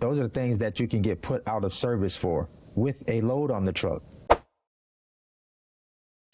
Those are the things that you can get put out of service for with a load on the truck.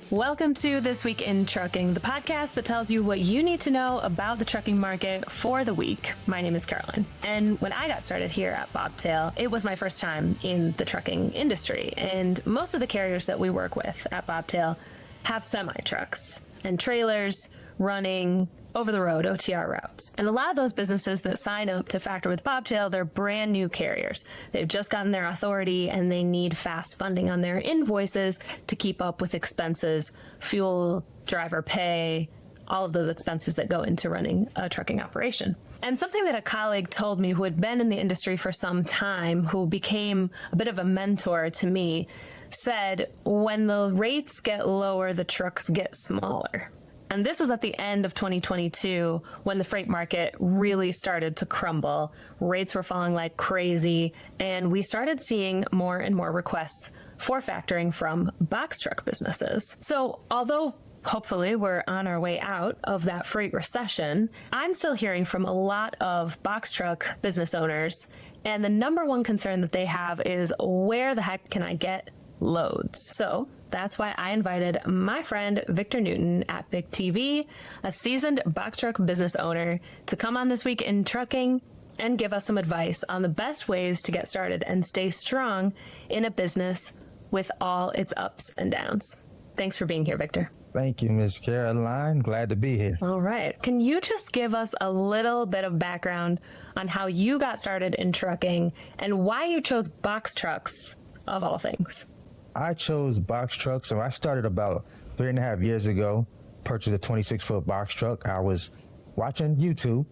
Welcome to This Week in Trucking, the podcast that tells you what you need to know about the trucking market for the week. My name is Caroline, and when I got started here at Bobtail, it was my first time in the trucking industry, and most of the carriers that we work with at Bobtail have semi-trucks and trailers running over-the-road OTR routes. And a lot of those businesses that sign up to factor with Bobtail, they're brand new carriers. They've just gotten their authority and they need fast funding on their invoices to keep up with expenses, fuel, driver pay, all of those expenses that go into running a trucking operation. And something that a colleague told me who had been in the industry for some time, who became a bit of a mentor to me, said, when the rates get lower, the trucks get smaller. And this was at the end of 2022 when the freight market really started to crumble. Rates were falling like crazy, and we started seeing more and more requests for factoring from box truck businesses. So although hopefully we're on our way out of that freight recession, I'm still hearing from a lot of box truck business owners, and the number one concern that they have is, where the heck can I get loads? So that's why I invited my friend Victor Newton at BiggVicTV, a seasoned box truck business owner, to come on This Week in Trucking and give us some advice on the best ways to get started and stay strong in a business with all its ups and downs. Thanks for being here, Victor. Thank you, Miss Caroline. Glad to be here. All right. Can you just give us a little bit of background on how you got started in trucking and why you chose box trucks of all things? I chose box trucks. So I started about 3.5 years ago, purchased a 26-foot box truck. I was watching YouTube,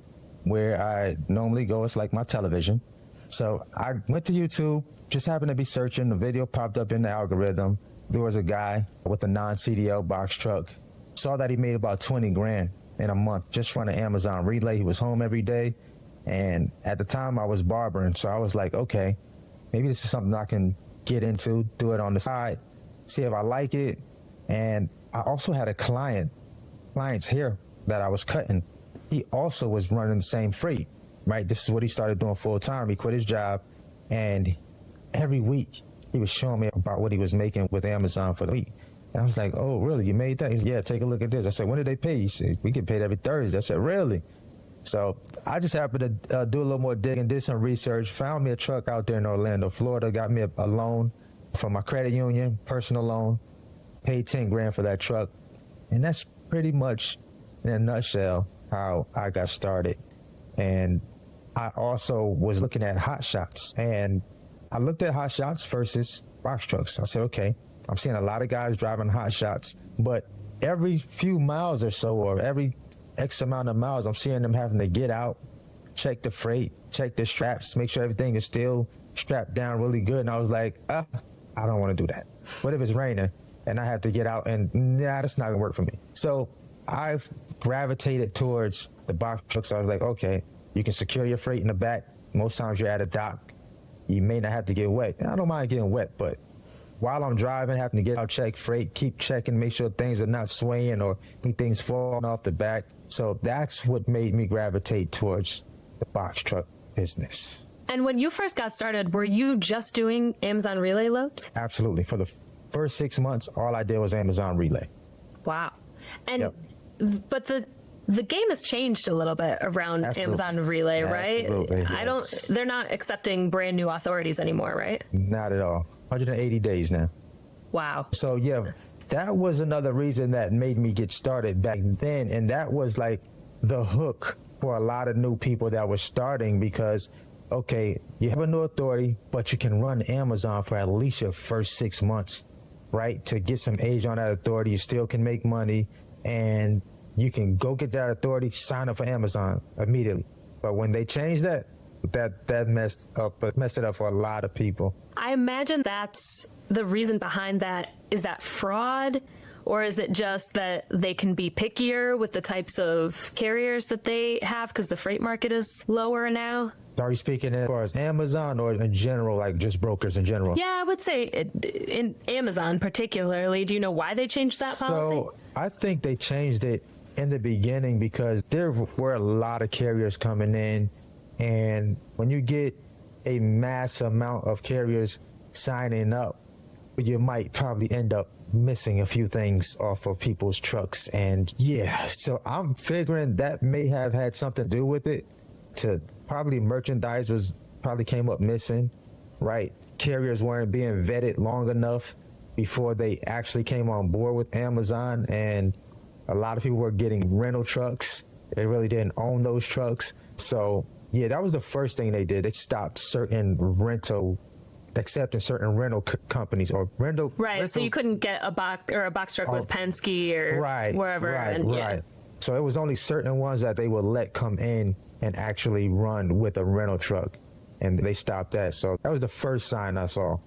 where I normally go. It's like my television. So I went to YouTube, just happened to be searching. The video popped up in the algorithm. There was a guy with a non-CDL box truck. Saw that he made about 20 grand in a month just running Amazon Relay. He was home every day. And at the time I was barbering. So I was like, okay, maybe this is something I can get into, do it on the side, see if I like it. And I also had a client's hair that I was cutting. He also was running the same freight, right? This is what he started doing full time. He quit his job, and every week he was showing me about what he was making with Amazon for the week. And I was like, oh, really? You made that? He said, yeah, take a look at this. I said, when did they pay? He said, we get paid every Thursday. I said, really? So I just happened to do a little more digging, did some research, found me a truck out there in Orlando, Florida, got me a loan from my credit union, personal loan, paid 10 grand for that truck. And that's pretty much, in a nutshell, how I got started. And I also was looking at hot shots, and I looked at hot shots versus box trucks. I said, okay, I'm seeing a lot of guys driving hot shots, but every few miles or so, or every X amount of miles, I'm seeing them having to get out, check the freight, check the straps, make sure everything is still strapped down really good. And I was like, I don't want to do that. What if it's raining and I have to get out? And nah, that's not gonna work for me. So I've gravitated towards the box trucks. I was like, okay, you can secure your freight in the back. Most times you're at a dock. You may not have to get wet. I don't mind getting wet, but while I'm driving, having to get out, check freight, keep checking, make sure things are not swaying or anything's falling off the back. So that's what made me gravitate towards the box truck business. And when you first got started, were you just doing Amazon Relay loads? Absolutely. For the first 6 months, all I did was Amazon Relay. Wow. And but the game has changed a little bit around Amazon Relay, right? Absolutely. They're not accepting brand new authorities anymore, right? Not at all. 180 days now. Wow. So yeah, that was another reason that made me get started back then. And that was like the hook for a lot of new people that were starting, because, okay, you have a new authority, but you can run Amazon for at least your first 6 months, right? To get some age on that authority, you still can make money, and you can go get that authority, sign up for Amazon immediately. But when they changed that messed it up for a lot of people. I imagine that's the reason behind that. Is that fraud, or is it just that they can be pickier with the types of carriers that they have because the freight market is lower now? Are you speaking as far as Amazon or in general, like just brokers in general? Yeah, I would say in Amazon particularly. Do you know why they changed that policy? So I think they changed it in the beginning because there were a lot of carriers coming in, and when you get a mass amount of carriers signing up, you might probably end up missing a few things off of people's trucks. And yeah, so I'm figuring that may have had something to do with it. To probably merchandise was probably came up missing, right? Carriers weren't being vetted long enough before they actually came on board with Amazon, and a lot of people were getting rental trucks. They really didn't own those trucks. So yeah, that was the first thing they did. They stopped accepting certain rental companies or rental. Right. So you couldn't get a box truck with Penske or wherever. Right. So it was only certain ones that they would let come in and actually run with a rental truck, and they stopped that. So that was the first sign I saw.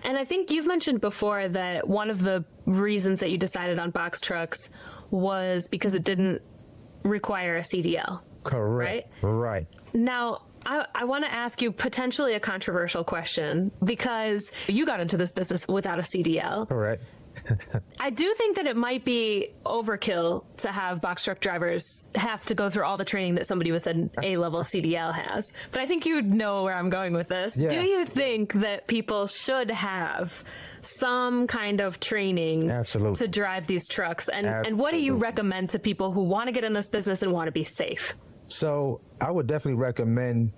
And I think you've mentioned before that one of the reasons that you decided on box trucks was because it didn't require a CDL. Correct. Right. Now, I want to ask you potentially a controversial question, because you got into this business without a CDL. Correct. I do think that it might be overkill to have box truck drivers have to go through all the training that somebody with an A-level CDL has. But I think you know where I'm going with this. Yeah. Do you think that people should have some kind of training Absolutely. to drive these trucks? And what do you Absolutely. recommend to people who want to get in this business and want to be safe? So I would definitely recommend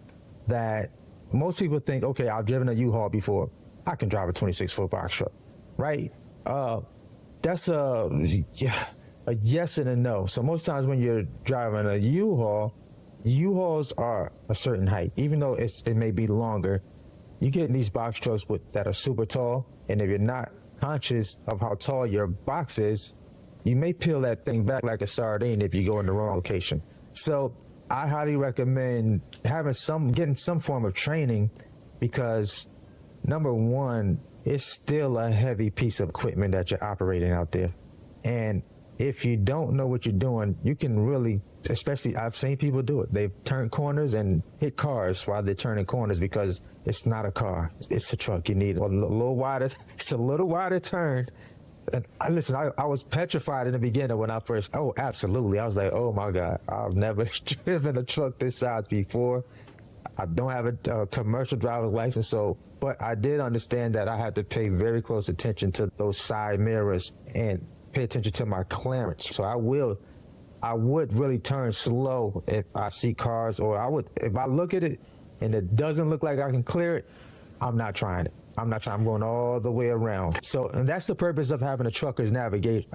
that. Most people think, okay, I've driven a U-Haul before, I can drive a 26-foot box truck, right? That's a yes and a no. So most times when you're driving a U-Haul, U-Hauls are a certain height, even though it may be longer. You get in these box trucks that are super tall, and if you're not conscious of how tall your box is, you may peel that thing back like a sardine if you go in the wrong location. So I highly recommend getting some form of training, because number one, it's still a heavy piece of equipment that you're operating out there. And if you don't know what you're doing, you can really, especially I've seen people do it. They've turned corners and hit cars while they're turning corners, because it's not a car, it's a truck. You need a little wider, it's a little wider turn. And listen, I was petrified in the beginning when I first, absolutely. I was like, oh my God, I've never driven a truck this size before. I don't have a commercial driver's license, but I did understand that I had to pay very close attention to those side mirrors and pay attention to my clearance. So I would really turn slow if I see cars, or if I look at it and it doesn't look like I can clear it, I'm not trying it. I'm going all the way around. So, and that's the purpose of having a trucker's navigation.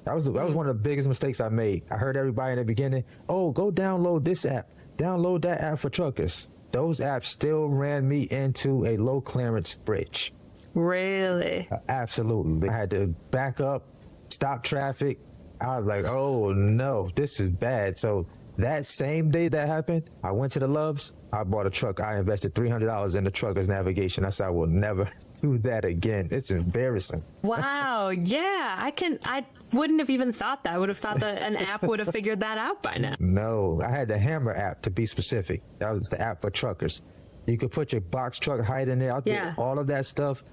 That was one of the biggest mistakes I made. I heard everybody in the beginning, go download this app. Download that app for truckers. Those apps still ran me into a low clearance bridge. Really? Absolutely. I had to back up, stop traffic. I was like, oh no, this is bad. So that same day that happened, I went to the Loves. I bought a truck. I invested $300 in the trucker's navigation. I said, I will never do that again. It's embarrassing. Wow. Yeah, I wouldn't have even thought that. I would have thought that an app would have figured that out by now. No, I had the Hammer app, to be specific. That was the app for truckers. You could put your box truck height in there. I did all of that stuff.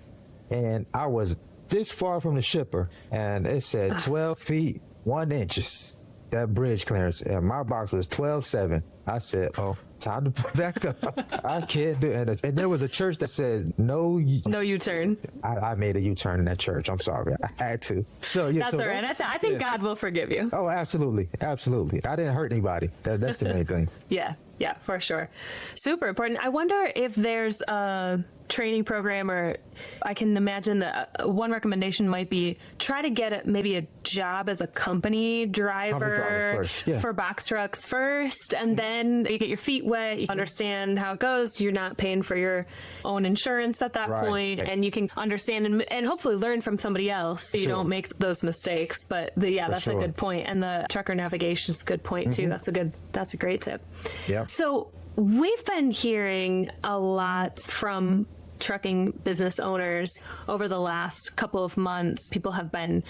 And I was this far from the shipper, and it said 12 feet, 1 inches. That bridge clearance, and my box was 12.7. I said, time to put back up. I can't do it. And there was a church that said, no U-turn. I made a U-turn in that church. I'm sorry. I had to. So yeah, that's all right. I think God will forgive you. Oh, absolutely. Absolutely. I didn't hurt anybody. That's the main thing. Yeah, for sure. Super important. I wonder if there's a training program, or I can imagine that one recommendation might be try to get maybe a job as a company driver for box trucks first, and then you get your feet wet, you understand how it goes, you're not paying for your own insurance at that point, and you can understand and hopefully learn from somebody else so you don't make those mistakes. But that's a good point, and the trucker navigation is a good point too. That's a great tip. Yeah. So we've been hearing a lot from trucking business owners over the last couple of months. People have been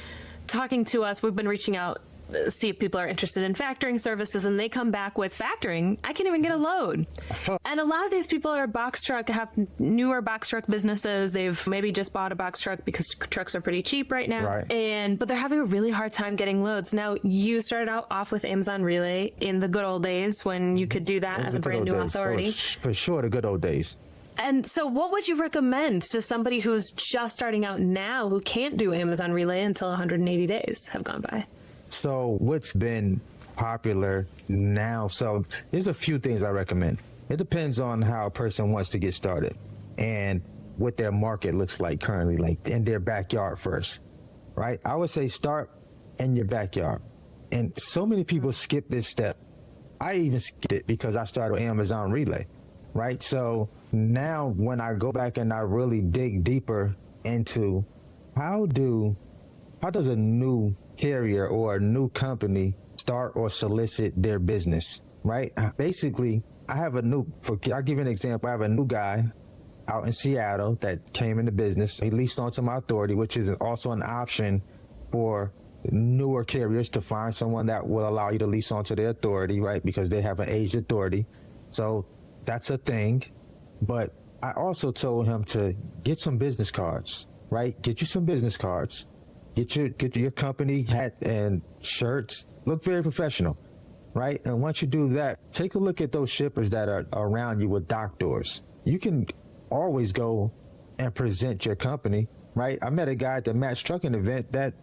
talking to us. We've been reaching out see if people are interested in factoring services, and they come back with factoring. I can't even get a load. And a lot of these people are have newer box truck businesses. They've maybe just bought a box truck because trucks are pretty cheap right now. Right. But they're having a really hard time getting loads. Now, you started out off with Amazon Relay in the good old days when you could do that as a brand new authority. For sure, the good old days. And so what would you recommend to somebody who's just starting out now who can't do Amazon Relay until 180 days have gone by? So what's been popular now? So there's a few things I recommend. It depends on how a person wants to get started and what their market looks like currently, like in their backyard first, right? I would say start in your backyard. And so many people skip this step. I even skipped it because I started with Amazon Relay, right? So now when I go back and I really dig deeper into how does a new carrier or a new company start or solicit their business, right? Basically, I'll give you an example. I have a new guy out in Seattle that came into business. He leased onto my authority, which is also an option for newer carriers to find someone that will allow you to lease onto their authority, right? Because they have an aged authority. So that's a thing. But I also told him to get some business cards, right? Get you some business cards. Get your company hat and shirts. Look very professional, right? And once you do that, take a look at those shippers that are around you with dock doors. You can always go and present your company, right? I met a guy at the Match Trucking event that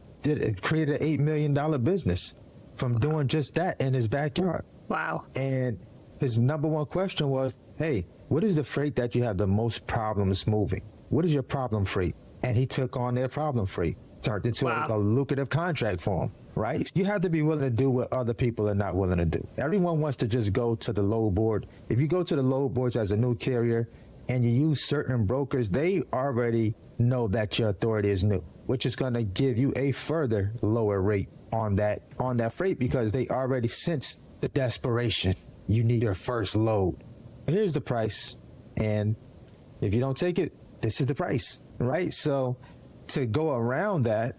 created an $8 million business from doing just that in his backyard. Wow. And his number one question was, hey, what is the freight that you have the most problems moving? What is your problem freight? And he took on their problem freight, turned into a lucrative contract for him, right? You have to be willing to do what other people are not willing to do. Everyone wants to just go to the load board. If you go to the load boards as a new carrier and you use certain brokers, they already know that your authority is new, which is going to give you a further lower rate on that freight because they already sense the desperation. You need your first load. Here's the price, and if you don't take it, this is the price, right? So to go around that,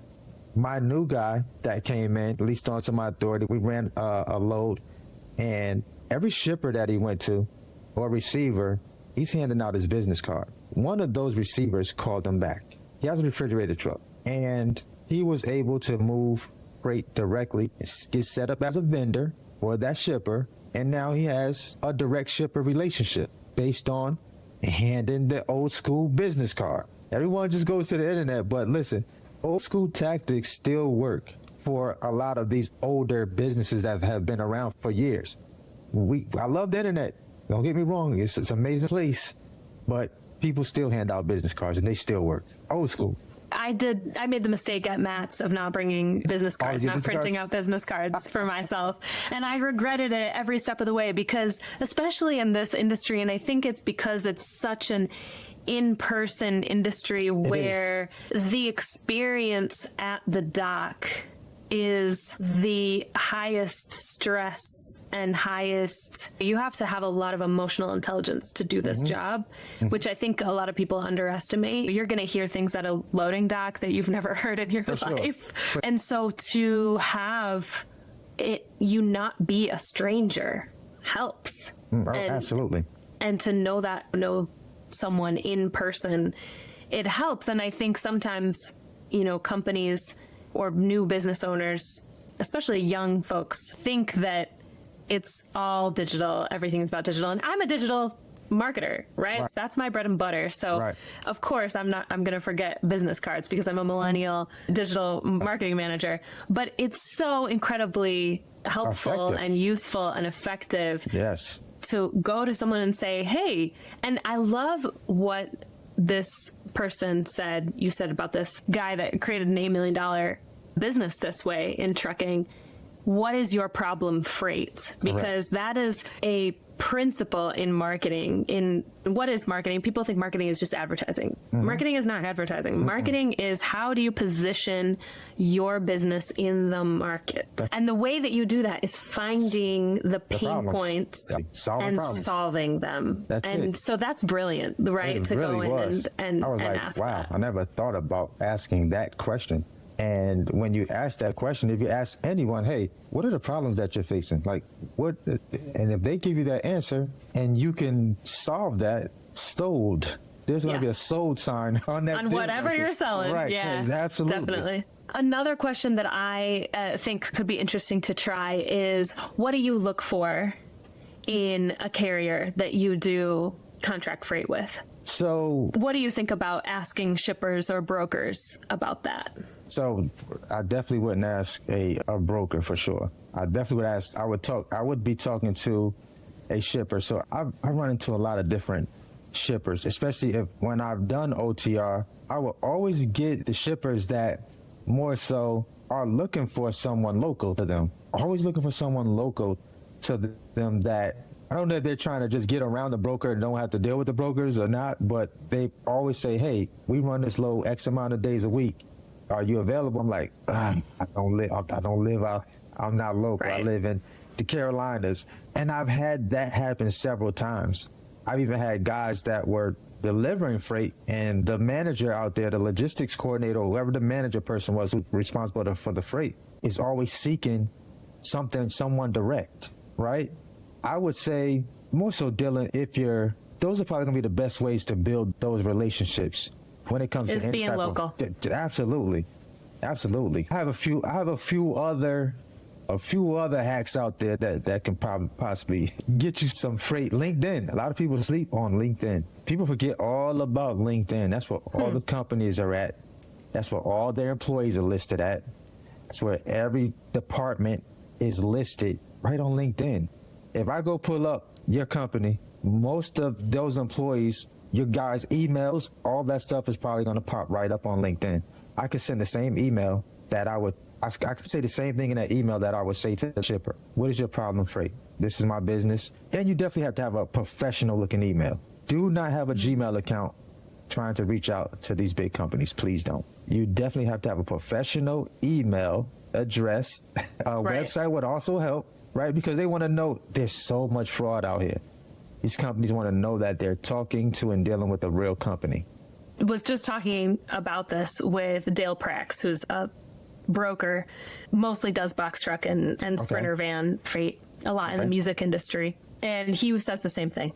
my new guy that came in, leased onto my authority, we ran a load, and every shipper that he went to or receiver, he's handing out his business card. One of those receivers called him back. He has a refrigerator truck, and he was able to move freight directly, get set up as a vendor for that shipper, and now he has a direct shipper relationship based on handing the old school business card. Everyone just goes to the internet, but listen, old school tactics still work for a lot of these older businesses that have been around for years. I love the internet. Don't get me wrong, it's an amazing place, but people still hand out business cards and they still work. Old school. I made the mistake at Matt's of not bringing business cards, not printing out business cards for myself. And I regretted it every step of the way because, especially in this industry, and I think it's because it's such an in-person industry where the experience at the dock is the highest stress and you have to have a lot of emotional intelligence to do this job, which I think a lot of people underestimate. You're going to hear things at a loading dock that you've never heard in your life. Sure. And so to have you not be a stranger helps. Absolutely. And to know someone in person, it helps. And I think sometimes, companies or new business owners, especially young folks, think that it's all digital. Everything is about digital. And I'm a digital marketer, right? That's my bread and butter. So of course I'm going to forget business cards because I'm a millennial digital marketing manager, but it's so incredibly helpful and useful and effective. Yes. To go to someone and say, hey, and I love what this person said, you said about this guy that created an $8 million business this way in trucking. What is your problem freight? Because that is a principle in marketing. What is marketing? People think marketing is just advertising. Marketing is not advertising. Marketing is how do you position your business in the market? And the way that you do that is finding the pain points and solving them. So that's brilliant, right? It to really go was. in and I was like, ask wow, that. I never thought about asking that question. And when you ask that question, if you ask anyone, hey, what are the problems that you're facing? Like, what? And if they give you that answer and you can solve that, sold. There's going to be a sold sign on that. On whatever you're selling. Right. Yeah, absolutely. Definitely. Another question that I think could be interesting to try is, what do you look for in a carrier that you do contract freight with? So what do you think about asking shippers or brokers about that? So I definitely wouldn't ask a broker for sure. I definitely would ask, I would be talking to a shipper. So I run into a lot of different shippers, especially when I've done OTR, I will always get the shippers that more so are looking for someone local to them. Always looking for someone local to them that, I don't know if they're trying to just get around the broker and don't have to deal with the brokers or not, but they always say, hey, we run this low X amount of days a week. Are you available? I'm like, I don't live out, I'm not local. Right. I live in the Carolinas. And I've had that happen several times. I've even had guys that were delivering freight, and the manager out there, the logistics coordinator, whoever the manager person was who's responsible for the freight, is always seeking someone direct, right? I would say more so, Dylan, those are probably gonna be the best ways to build those relationships when it comes to any being type local. Absolutely. I have a few other hacks out there that can possibly get you some freight. LinkedIn. A lot of people sleep on LinkedIn. People forget all about LinkedIn. That's where all the companies are at. That's where all their employees are listed at. That's where every department is listed, right on LinkedIn. If I go pull up your company, most of those employees, your guys' emails, all that stuff is probably going to pop right up on LinkedIn. I could send the same email that I could say the same thing in that email that I would say to the shipper. What is your problem, freight? This is my business. And you definitely have to have a professional looking email. Do not have a Gmail account trying to reach out to these big companies. Please don't. You definitely have to have a professional email address. A website would also help, right? Because they want to know there's so much fraud out here. These companies want to know that they're talking to and dealing with a real company. Was just talking about this with 𝗙𝗢𝗥𝗚𝗧, who's a broker, mostly does box truck and sprinter van freight a lot in the music industry. And he says the same thing.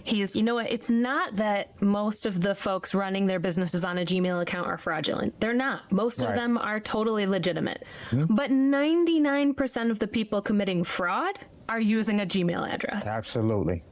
You know what? It's not that most of the folks running their businesses on a Gmail account are fraudulent. They're not. Most of them are totally legitimate. But 99% of the people committing fraud are using a Gmail address. Absolutely.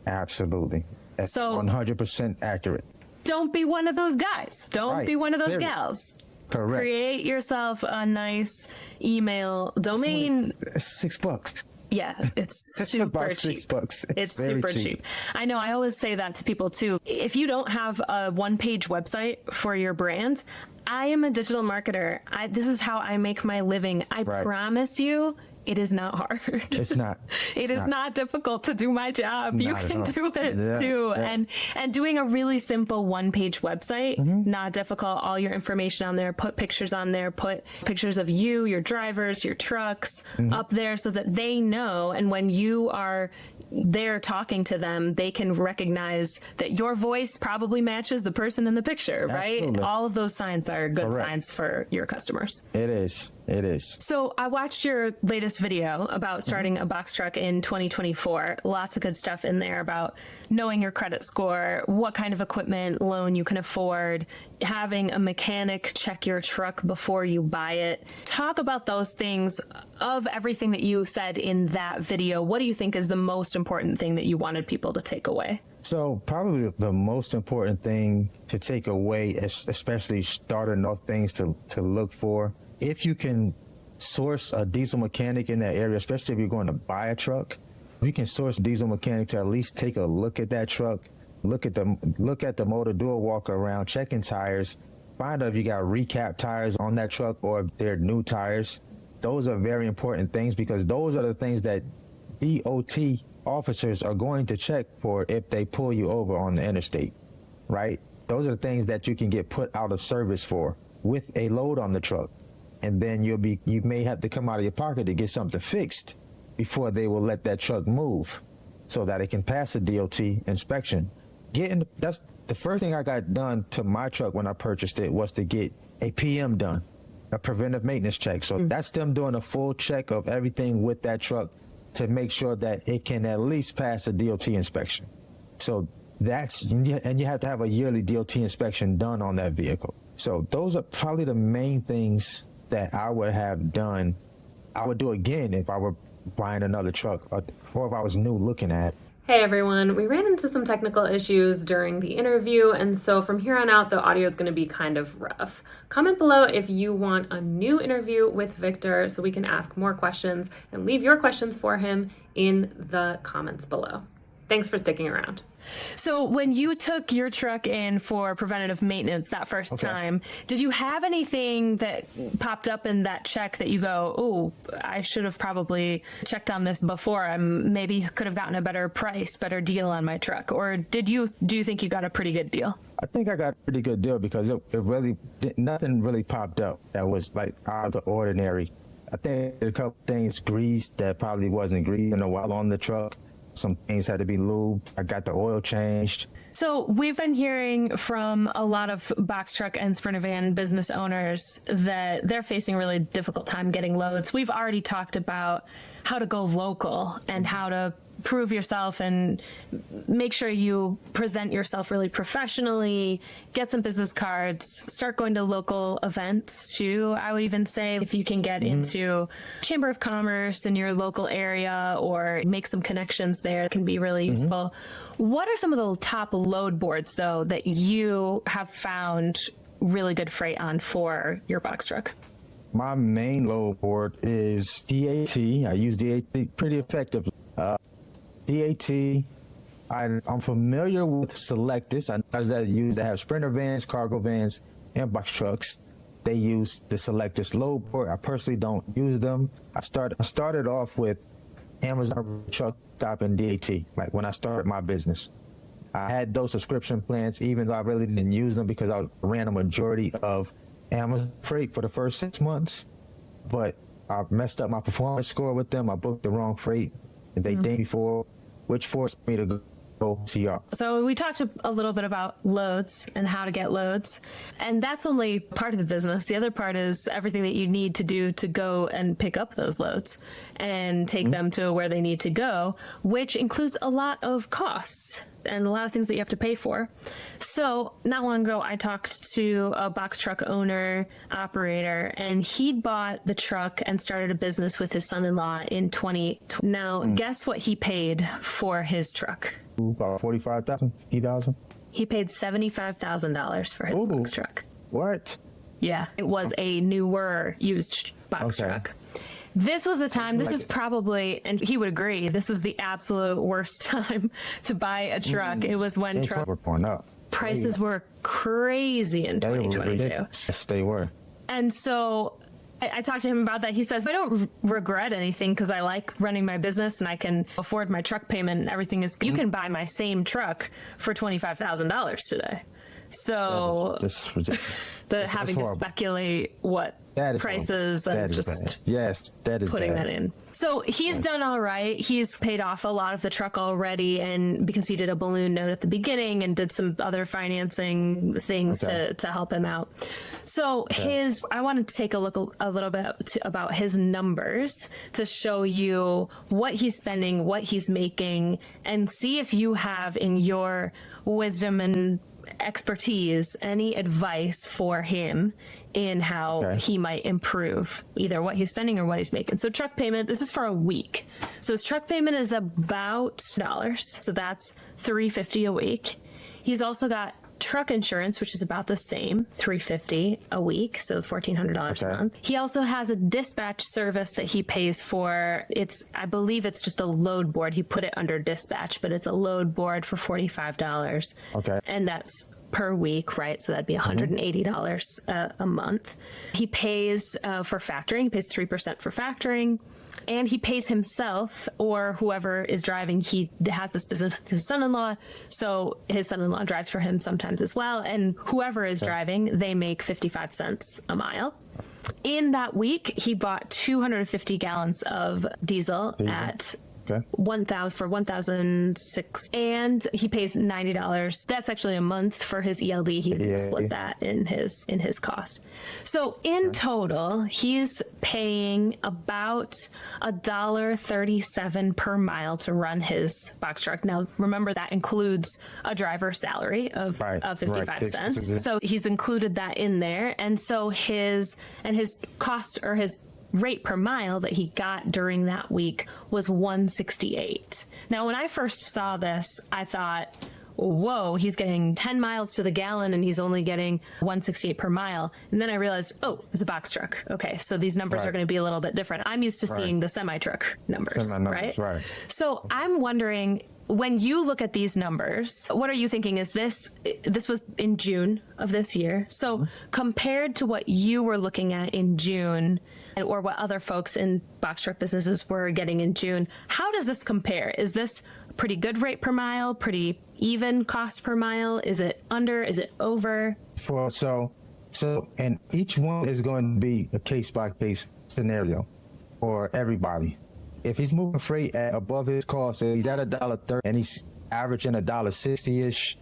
That's so 100% accurate. Don't be one of those guys. Don't be one of those gals. Correct. Create yourself a nice email domain. $6. Yeah, it's super cheap. $6. It's super cheap. I know. I always say that to people too. If you don't have a one-page website for your brand, I am a digital marketer. This is how I make my living. I promise you, it is not hard. It's not. It is not difficult to do my job. You can do it too. Yeah. And doing a really simple one-page website, not difficult. All your information on there, put pictures on there, put pictures of you, your drivers, your trucks up there so that they know. And when you are there talking to them, they can recognize that your voice probably matches the person in the picture, right? All of those signs are good signs for your customers. It is. So I watched your latest video about starting a box truck in 2024. Lots of good stuff in there about knowing your credit score, what kind of equipment loan you can afford, having a mechanic check your truck before you buy it. Talk about those things. Of everything that you said in that video, what do you think is the most important thing that you wanted people to take away? So probably the most important thing to take away, especially starting off things to look for, if you can source a diesel mechanic in that area, especially if you're going to buy a truck, you can source a diesel mechanic to at least take a look at that truck, look at the motor, do a walk around, checking tires, find out if you got recap tires on that truck or if they're new tires. Those are very important things because those are the things that DOT officers are going to check for if they pull you over on the interstate, right? Those are the things that you can get put out of service for with a load on the truck. And then you may have to come out of your pocket to get something fixed before they will let that truck move so that it can pass a DOT inspection. That's the first thing I got done to my truck when I purchased it was to get a PM done, a preventive maintenance check. So that's them doing a full check of everything with that truck to make sure that it can at least pass a DOT inspection. So and you have to have a yearly DOT inspection done on that vehicle. So those are probably the main things that I would have done. I would do again if I were buying another truck or if I was new looking at. Hey everyone, we ran into some technical issues during the interview, and so from here on out the audio is going to be kind of rough. Comment below if you want a new interview with Victor so we can ask more questions, and leave your questions for him in the comments below. Thanks for sticking around. So when you took your truck in for preventative maintenance that first time, did you have anything that popped up in that check that you go, oh, I should have probably checked on this before. I maybe could have gotten a better price, better deal on my truck? Or do you think you got a pretty good deal? I think I got a pretty good deal because nothing really popped up that was like out of the ordinary. I think a couple things greased that probably wasn't greased in a while on the truck. Some things had to be lubed. I got the oil changed. So we've been hearing from a lot of box truck and Sprinter van business owners that they're facing a really difficult time getting loads. We've already talked about how to go local and how to prove yourself and make sure you present yourself really professionally, get some business cards, start going to local events too. I would even say if you can get into Chamber of Commerce in your local area or make some connections there, it can be really useful. What are some of the top load boards though that you have found really good freight on for your box truck? My main load board is DAT. I use DAT pretty effectively. DAT, I'm familiar with Selectus. I know that they have Sprinter vans, cargo vans, and box trucks. They use the Selectus load board. I personally don't use them. I started off with Amazon truck stop and DAT, like when I started my business. I had those subscription plans, even though I really didn't use them because I ran a majority of Amazon freight for the first 6 months. But I messed up my performance score with them. I booked the wrong freight. They did before, which forced me to go to y'all. So we talked a little bit about loads and how to get loads, and that's only part of the business. The other part is everything that you need to do to go and pick up those loads and take them to where they need to go, which includes a lot of costs and a lot of things that you have to pay for. So not long ago, I talked to a box truck owner, operator, and he'd bought the truck and started a business with his son-in-law in 2020. Now, guess what he paid for his truck? About $45,000, $50,000. He paid $75,000 for his box truck. What? Yeah, it was a newer used box truck. This was the time, this is probably, and he would agree, this was the absolute worst time to buy a truck. It was when truck were going up. Prices were crazy in 2022. Yes, they were. And so I talked to him about that. He says, I don't regret anything because I like running my business and I can afford my truck payment and everything is, you can buy my same truck for $25,000 today. So having to speculate what prices and just putting that in. So he's done all right. He's paid off a lot of the truck already, and because he did a balloon note at the beginning and did some other financing things to help him out. So I wanted to take a look a little bit about his numbers to show you what he's spending, what he's making, and see if you have in your wisdom and expertise any advice for him in how he might improve either what he's spending or what he's making. So truck payment, this is for a week. So his truck payment is about $1. So that's $350 a week. He's also got truck insurance, which is about the same, $350 a week, so $1,400 a month. He also has a dispatch service that he pays for. I believe it's just a load board. He put it under dispatch, but it's a load board for $45. And that's per week, right? So that'd be $180 a month. He pays for factoring. He pays 3% for factoring. And he pays himself or whoever is driving. He has this business with his son-in-law, so his son-in-law drives for him sometimes as well. And whoever is driving, they make 55 cents a mile. In that week, he bought 250 gallons of diesel at Okay. 1,006, and he pays $90. That's actually a month for his ELD. He split that in his cost. So in total, he's paying about $1.37 per mile to run his box truck. Now, remember that includes a driver's salary of 55 cents. So he's included that in there, and so his cost, or his rate per mile that he got during that week, was $1.68. Now, when I first saw this, I thought, whoa, he's getting 10 miles to the gallon and he's only getting $1.68 per mile. And then I realized, oh, it's a box truck. Okay, so these numbers are going to be a little bit different. I'm used to seeing the semi-truck numbers, right? So I'm wondering, when you look at these numbers, what are you thinking? Is this was in June of this year. So compared to what you were looking at in June, or what other folks in box truck businesses were getting in June, how does this compare? Is this a pretty good rate per mile, pretty even cost per mile? Is it under? Is it over? So, and each one is going to be a case-by-case scenario for everybody. If he's moving freight at above his cost, and he's at $1.30 and he's averaging $1.60-ish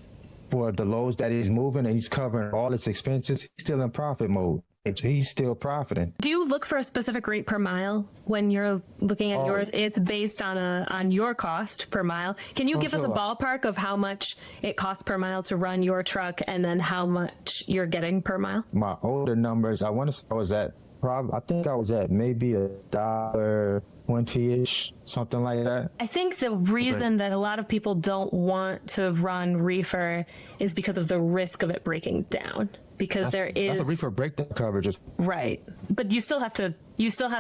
for the loads that he's moving, and he's covering all his expenses, he's still in profit mode. He's still profiting. Do you look for a specific rate per mile when you're looking at yours? It's based on your cost per mile. Can you give us a ballpark of how much it costs per mile to run your truck, and then how much you're getting per mile? My older numbers, I was at maybe $1.20-ish, something like that. I think the reason that a lot of people don't want to run reefer is because of the risk of it breaking down. Because that's a reefer breakdown coverage. Right. But you still have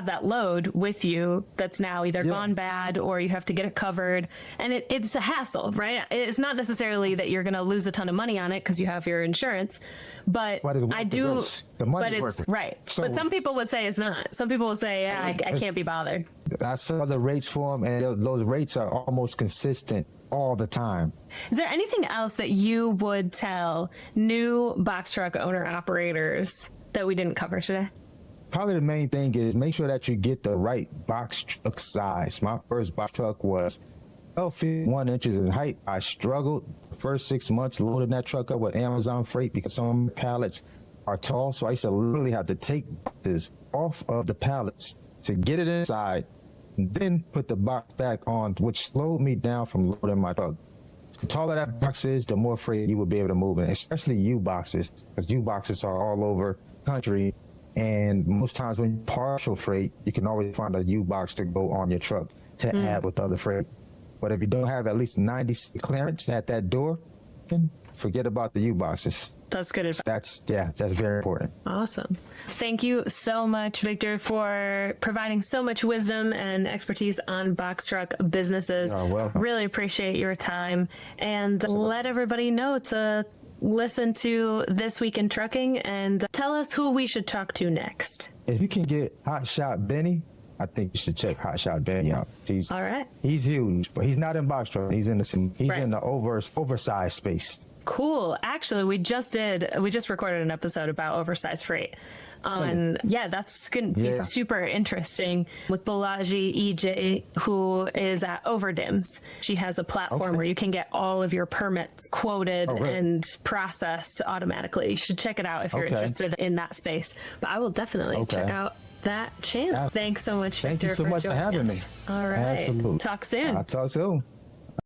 that load with you that's now either gone bad, or you have to get it covered. And it's a hassle, right? It's not necessarily that you're going to lose a ton of money on it because you have your insurance, but I do, but it's right. So, but some people would say it's not. Some people will say, yeah, I can't be bothered. I saw the rates for them, and those rates are almost consistent all the time. Is there anything else that you would tell new box truck owner operators that we didn't cover today? Probably the main thing is make sure that you get the right box truck size. My first box truck was 12 feet 1 inches in height. I struggled the first 6 months loading that truck up with Amazon freight because some of my pallets are tall. So I used to literally have to take this off of the pallets to get it inside, and then put the box back on, which slowed me down from loading my truck. The taller that box is, the more freight you will be able to move in, especially U-boxes, because U-boxes are all over the country. And most times when you partial freight, you can always find a U-box to go on your truck to add with other freight. But if you don't have at least 90 clearance at that door, then forget about the U-boxes. That's good advice. That's very important. Awesome. Thank you so much, Victor, for providing so much wisdom and expertise on box truck businesses. You're welcome. Really appreciate your time, and let everybody know to listen to This Week in Trucking and tell us who we should talk to next. If you can get Hot Shot Benny, I think you should check Hot Shot Benny out. All right. He's huge, but he's not in box truck. He's in the oversized space. Cool. Actually, we just recorded an episode about oversized freight. That's going to be super interesting with Balaji EJ, who is at Overdims. She has a platform where you can get all of your permits quoted and processed automatically. You should check it out if you're interested in that space. But I will definitely check out that channel. Thanks so much, Victor. Thank you so much for having me. All right. Absolutely. Talk soon. I'll talk soon.